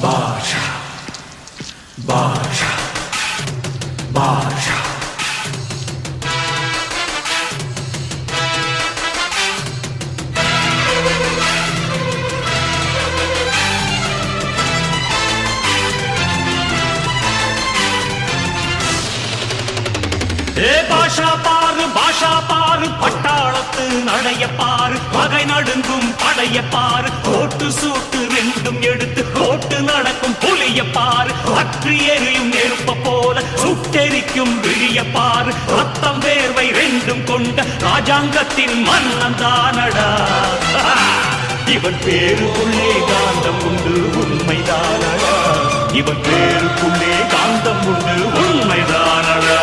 பாஷா பாஷா பாஷா பாஷா பாரு பட்டாளத்து நடைய பாரு பகை நடுங்கும் படைய பாரு கோட்டு சூட்டு ரெண்டும் எடுத்து கோட்டு நடக்கும் புலிய பாரு அற்றி எரியும் நெருப்ப போல சுட்டெரிக்கும் விழிய பாரு ரத்தம் வேர்வை ரெண்டும் கொண்ட ராஜாங்கத்தின் மன்னன் தானடா இவன் பேருக்குள்ளே காந்தம் உண்டு உண்மைதானடா இவன் பேருக்குள்ளே காந்தம் உண்டு உண்மைதானடா